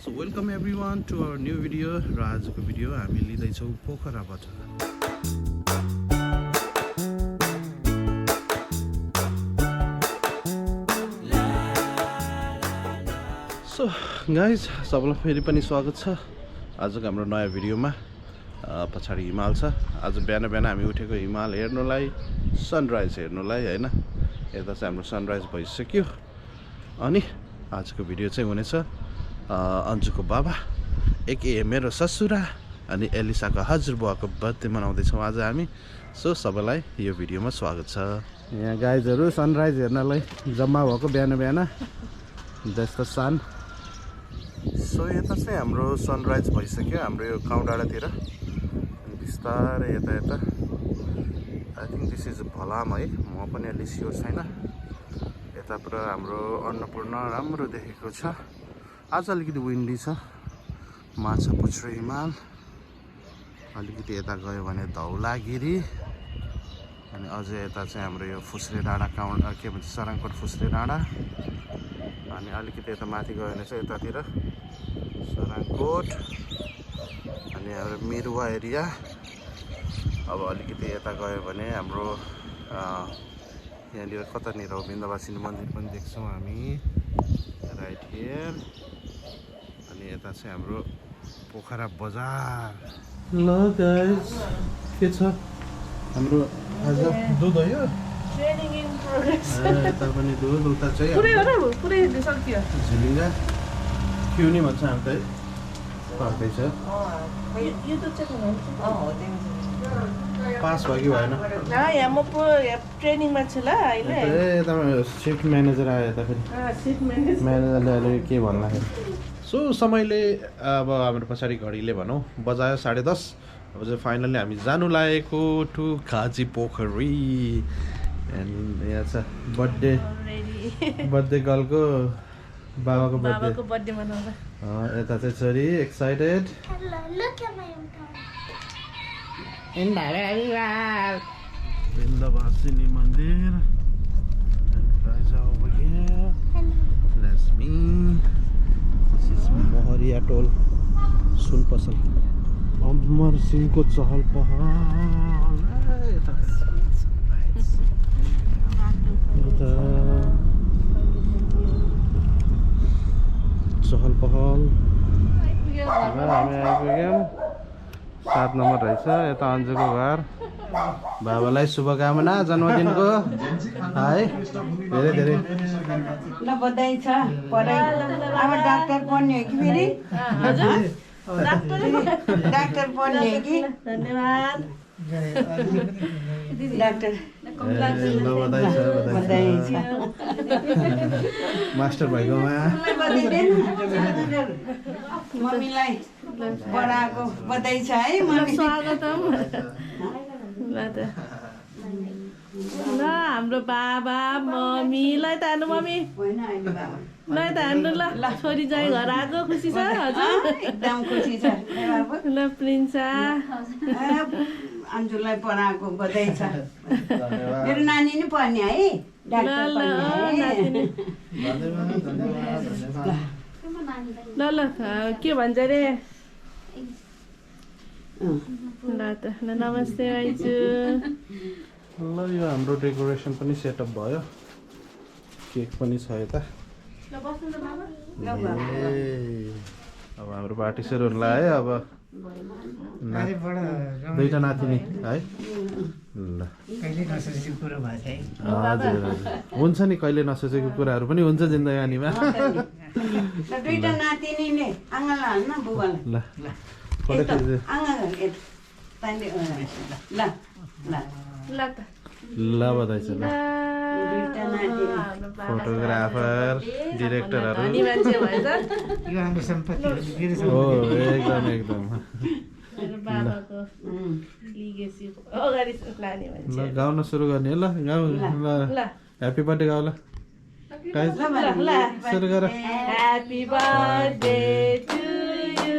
So welcome everyone to our new video. र आजको video हामी लिँदैछौँ पोखराबाट. So guys, सबैलाई फेरि पनि स्वागत छ आजको हाम्रो नयाँ भिडियोमा. पछाडि हिमाल छ. आज बिहान बिहान हामी उठेको हिमाल हेर्नुलाई, सनराइज हेर्नुलाई हैन. यता चाहिँ हाम्रो सनराइज भइसक्यो. अनि आजको भिडियो चाहिँ हुनेछ अन्जुको बाबा एके मेरो ससुरा अनि एलिसाको हजुरबुवाको बर्थडे मनाउँदैछौँ आज हामी. सो सबैलाई यो भिडियोमा स्वागत छ. यहाँ गाइजहरू सनराइज हेर्नलाई जम्मा भएको बिहान बिहान जस्तो सन. सो यता चाहिँ हाम्रो सनराइज भइसक्यो हाम्रो यो गाउँ डाँडातिर. बिस्तारै यता यता आई थिङ्क दिस इज भलाम है, म पनि अलि स्योर छैन. यताबाट हाम्रो अन्नपूर्ण राम्रो देखेको छ. आज अलिकति विन्डी छ. माछा पुच्छ्रो हिमाल. अलिकति यता गयो भने धौलागिरी. अनि अझै यता चाहिँ हाम्रो यो फुस्रे डाँडा के भन्छ सराङकोट फुस्रे डाँडा. अनि अलिकति यता माथि गयो भने चाहिँ यतातिर सराङकोट अनि हाम्रो मिरुवा एरिया. अब अलिकति यता गयो भने हाम्रो यहाँनिर कतानिर हो बिन्दवासिनी मन्दिर पनि देख्छौँ हामी राइट हियर. अनि यता चाहिँ हाम्रो पोखरा बजार. ल गाइस के छ हाम्रो आज दुध हो यो ट्रेनिङ इन प्रोग्रेस. यता पनि दुध उता चाहिँ पुरै हो र पुरै सक्यो. झिलिङ्गा क्युनी भन्छ हामी त पर्दैछ. यो दुध चाहिँ पास भयो कि भएन? यहाँ म ट्रेनिङमा छु ल अहिले. ए तपाईँ सिफ्ट म्यानेजर आयो यता फेरि. सिफ्ट म्यानेजरले अहिले के भन्दाखेरि सो समयले अब हाम्रो पछाडि घडीले भनौँ बजायो 10:30. अब चाहिँ फाइनल्ली हामी जानु लागेको टु खाजी पोखरी. एन्ड यहाँ छ बर्थडे गर्लको बाबाको बर्थडे मनाउँदा. यता चाहिँ छोरी एक्साइटेड. बिन्दवासिनी मन्दिर. मोहरिया टोल सुन पसल अमर सिंहको चहल पहल. चहल पहल हामी आइपुग्यौँ. 7 नम्बर रहेछ. यता अन्जुको घर. बाबालाई शुभकामना जन्मदिनको है. धेरै धेरै ल बधाई छ. अब डाक्टर पढ्ने हो कि फेरि डाक्टर पढ्ने हो कि धन्यवाद डाक्टर बधाई छ मास्टर भएकोमा. मम्मीलाई बडाको बधाई छ है. मम्मी स्वागतम. ल हाम्रो बाबा मम्मीलाई त हान्नु मम्मी ल त हान्नु. ल छोरी जाइ घर आएको खुसी छ हजुर? एकदम खुसी छ बाबु. ल प्रिन्सा अन्जुलाई पढाएको बधाई छ. मेरो नानी नि पढ्ने है डाक्टर पढ्ने. ल ल के भन्छ अरे ल त ल नमस्ते भाइजू. ल यो हाम्रो डेकोरेसन पनि सेटअप भयो. केक पनि छ यता. अब हाम्रो पार्टी सुरु हुन लाग्यो. अब दुईटा नातिनी है. ल हजुर हजुर हुन्छ नि कहिले नसोचेको कुराहरू पनि हुन्छ जिन्दगानीमा. दुईटा नातिनीले आँगनलाई हाल्न बुबालाई. ल फोटो खिच्दै ल बधाई छ. ल फोटोग्राफर डिरेक्टरहरू हो एकदम एकदम. ल गाउन सुरु गर्ने. ल गाउँ. ल ह्याप्पी बर्थडे गाउँ. ल सुरु गर. Happy birthday to you.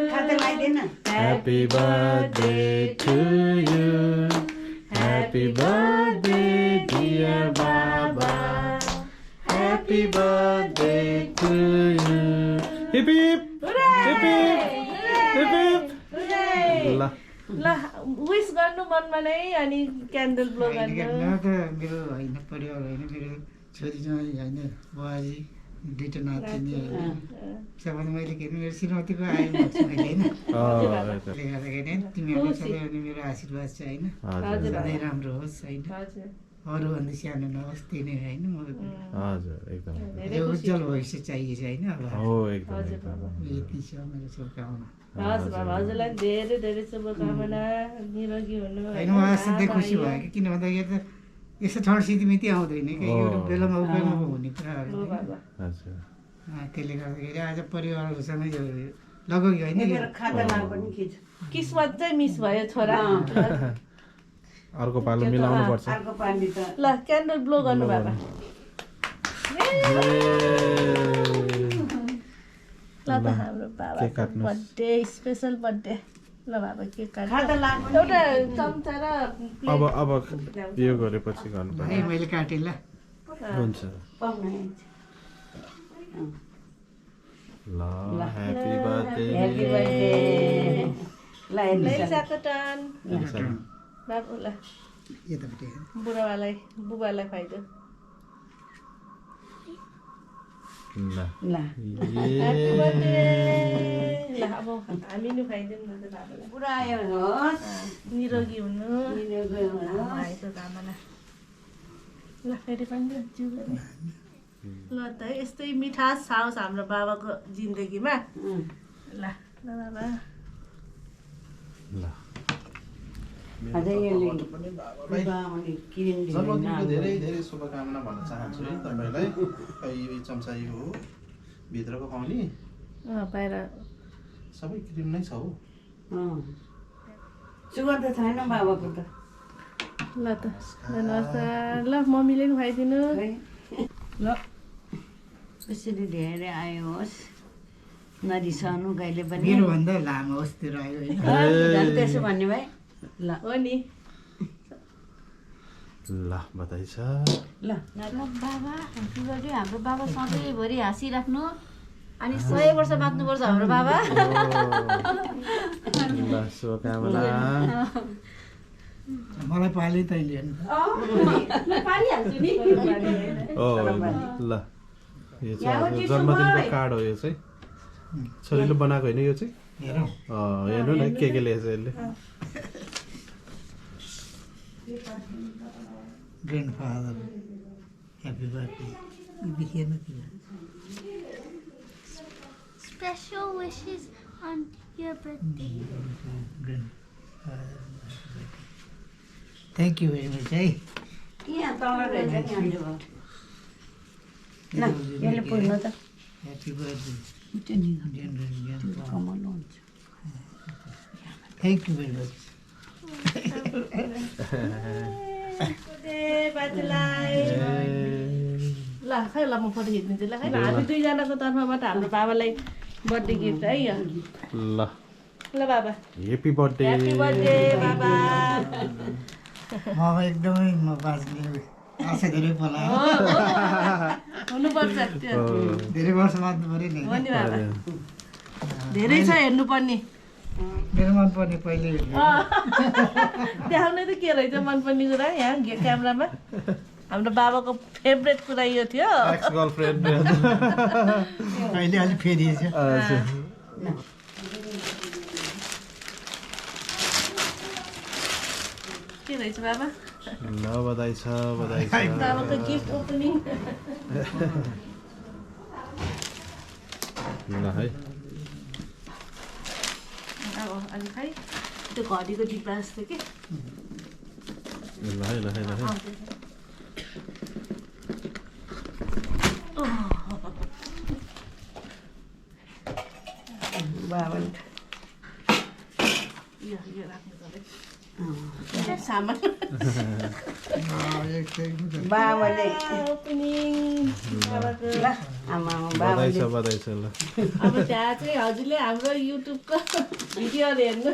Happy birthday to you. Happy birthday dear Baba. Happy birthday to you. Hip hip. Hip ल ल विश गर्नु मनमा नै अनि क्यान्डल ब्लो गर्नु मेरो होइन परिवार होइन मेरो छोरी ज्वाइँ होइन बुहारी दुईवटा नातिनी होइन सबभन्दा मैले के मेरो श्रीमतीको आयु भन्छु मैले होइन त्यसले गर्दाखेरि तिमीहरूले सबै अनि मेरो आशीर्वाद छ होइन सधैँ राम्रो होस् होइन अरूभन्दा सानो नहोस् त्यही नै होइन हजुर एकदम उज्जवल भविष्य चाहिएको छ होइन अब हो एकदम यति छ मेरो शुभकामना हस् बाबा हजुरलाई धेरै धेरै शुभकामना निरोगी हुनु होइन म असाध्यै खुसी भयो कि किन भन्दाखेरि त यस्तो ठड सिद्धिमिति आउँदैन कि एउटा बेलामा उपयोगमा हुने कुराहरू हजुर त्यसले गर्दाखेरि आज परिवारहरूसँग यो लगभग होइन किस्मत चाहिँ मिस भयो छोरा अर्को पालो मिलाउनु पर्छ ल क्यान्डल ब्लो गर्नु बाबा ल त हाम्रो बाबा बर्थडे स्पेसल बर्थडे ल बाबा केक काट्नु एउटा चम्चा र अब यो गरेपछि गर्नु पर्छ भाइ मैले काटेँ ल हुन्छ ल ह्यापी बर्थडे लैजाको टर्न बाबु ल यतापट्टि बुढावालाई बुबालाई खुवाइदियो ल ह्यापी बर्थडे ल अब हामी नि खुवाइदिउँ न त बाबालाई पुरा आयो होस् निरोगी हुनु निरोगी हुनुहोस्। भाइको कामना ल फेरि पनि जिउ गर्ने ल त यस्तै मिठास आओस् हाम्रो बाबाको जिन्दगीमा ल ल बाबा ल अझै यसले आउने क्रिम जन्मदिनको धेरै धेरै शुभकामना भन्न चाहन्छु है तपाईँलाई यो चम्चा यो हो भित्रको पाउने बाहिर सबै क्रिम नै छ हौ सुगर त छैन बाबाको त ल त धन्यवाद ल मम्मीले पनि खुवाइदिनु ल यसरी धेरै आयो होस् नरिसाउनु कहिले पनि मेरोभन्दा लामो होस् त्यो आयो होइन झन् त्यसो भन्ने भाइ ल हो नि ल बधाई छ ल बाबा ह्याप्पी बर्थडे हाम्रो बाबा सधैँभरि हाँसिराख्नु अनि 100 वर्ष बाँच्नुपर्छ हाम्रो बाबा ल शुभकामना मलाई पाले तैँले होइन पारिहाल्छु नि ओ ल यो चाहिँ जन्मदिनको कार्ड हो यो चाहिँ छोरीले बनाएको होइन यो चाहिँ हेरौँ हेर्नु न के लेखेछ यसले ग्रान्डफादर ह्याप्पी बर्थडे देखिएन किन Special wishes on your birthday. Thank you very much है यहाँ तल रहेछ नि हाम्रो ल यसले पुग्नु त ह्याप्पी बर्थडे कमल हुन्छ थ्याङ्क यू भेरी मच बाजेलाई ल खै ल म फोटो खिच्दिन्छु ल खै हामी दुईजनाको तर्फबाट हाम्रो बाबालाई बर्थडे गिफ्ट है यो ल ल बाबा ह्यापी बर्थडे ह्यापी बर्थडे बाबा म एकदमै म बाँच्ने आशा धेरै पलायो हुनुपर्छ त्यो धेरै वर्ष बाँच्नु पऱ्यो नि हो नि बाबा धेरै छ हेर्नुपर्ने मेरो मनपर्ने पहिले देखाउने त के रहेछ मनपर्ने कुरा यहाँ क्यामेरामा हाम्रो बाबाको फेभरेट कुरा यो थियो एक्स गर्लफ्रेन्ड अहिले अलिक फेरिएछ के रहेछ बाबा ल बधाई छ बधाई छ बाबाको गिफ्ट ओपनिङ ल है अब अलि खै त्यो घडीको डिब्बा जस्तो कि ल है ल है ल है बाबाले यो राख्नु पर्यो सामान बाबाले ओपनिङ बाबाको ल आमा बधाई छ बाबाले बधाई छ ल अब त्यहाँ चाहिँ हजुरले हाम्रो युट्युबको भिडियोहरू हेर्नु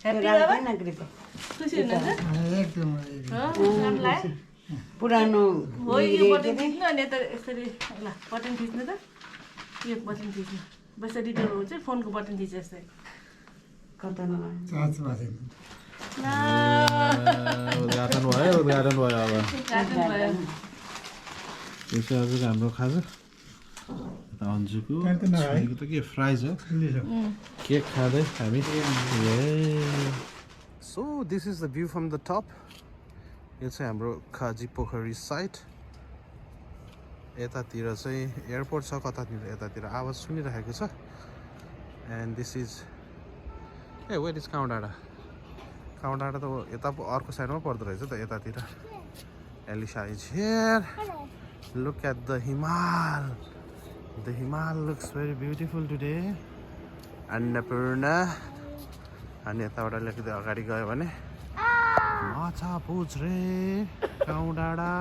ह्याप्पी बाबा नगरेको खुसी हुनुहुन्छ एकदम राम्रो लाग्यो पुरानो हो योबाट खिच्नु अनि यता यसरी ल बटन खिच्नु त यो बटन थिच्नु बसरी त्यो हुन्छ फोनको बटन थिचे जस्तै कता नभए चार्ज भएन उद्घाटन भयो अब कार्टुन भयो यो चाहिँ आजको हाम्रो खाजा यता अन्जुको छोरीको त के फ्राइज हो केक खाँदै हामी so this is the view from the top यो चाहिँ हाम्रो खाजी पोखरी साइट यतातिर चाहिँ एयरपोर्ट छ कतातिर यतातिर आवाज सुनिरहेको छ and this is a wait is काउँ डाँडा त यता अर्को साइडमा पर्दो रहेछ त यतातिर Elisa is here look at the Himal looks very beautiful today Annapurna अनि यताबाट अलिकति अगाडि गयो भने माछा पुछ रे काउँ डाँडा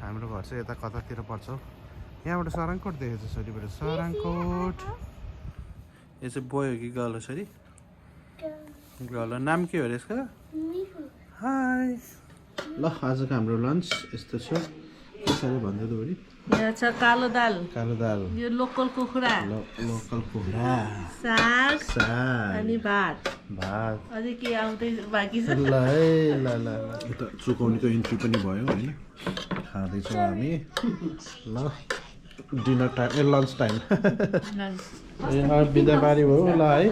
हाम्रो घर चाहिँ यता कतातिर पर्छ यहाँबाट सराङकोट देखेको छ छोरीबाट सराङकोट यो चाहिँ बोय हो कि गर्ल हो छोरी गर्ल नाम के हो अरे यसको हाई ल आजको हाम्रो लन्च यस्तो छ के छ अरे भन्दै त बढी यहाँ छ कालो दाल यो लोकल कुखुरा लोकल कुखुरा साग साग अनि भात अझै के आउँदै बाँकी छ ल है ल यता चुकौनीको इन्ट्री पनि भयो होइन खाँदैछौँ हामी ल डिनर टाइम लन्च टाइम बिदाबारी भयो ल है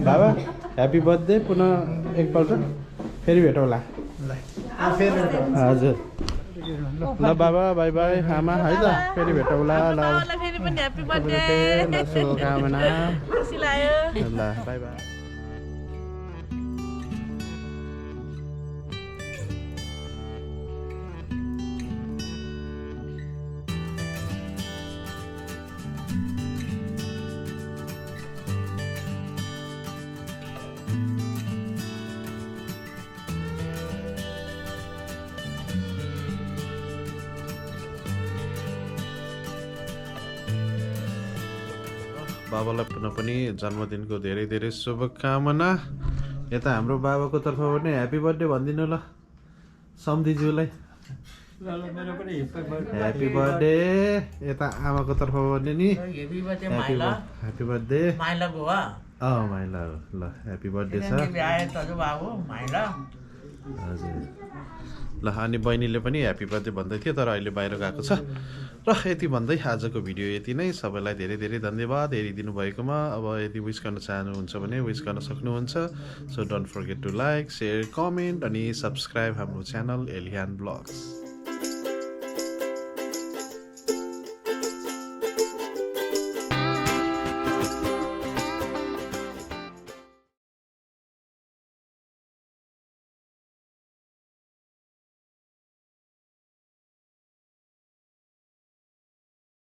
बाबा ह्याप्पी बर्थडे पुनः एकपल्ट फेरि भेटौँला हजुर ल बाबा बाई बाई आमा है त फेरि भेटौँला ल फेरि पनि ह्याप्पी बर्थडे शुभकामना खुसी लाग्यो ल बाई बाई बाबालाई पुनः पनि जन्मदिनको धेरै धेरै शुभकामना यता हाम्रो बाबाको तर्फबाट पनि ह्याप्पी बर्थडे भनिदिनु ल सम्धिज्यूलाई ह्याप्पी बर्थडे यता आमाको तर्फबाट नि ह्याप्पी बर्थडे माइला हो ल ह्याप्पी बर्थडे छ हजुर ल अनि बहिनीले पनि ह्याप्पी बर्थडे भन्दै थियो तर अहिले बाहिर गएको छ र यति भन्दै आजको भिडियो यति नै सबैलाई धेरै धेरै धन्यवाद हेरिदिनु भएकोमा अब यदि विस गर्न चाहनुहुन्छ भने विस गर्न सक्नुहुन्छ so don't forget to like share comment अनि सब्सक्राइब हाम्रो च्यानल एलियन ब्लग्स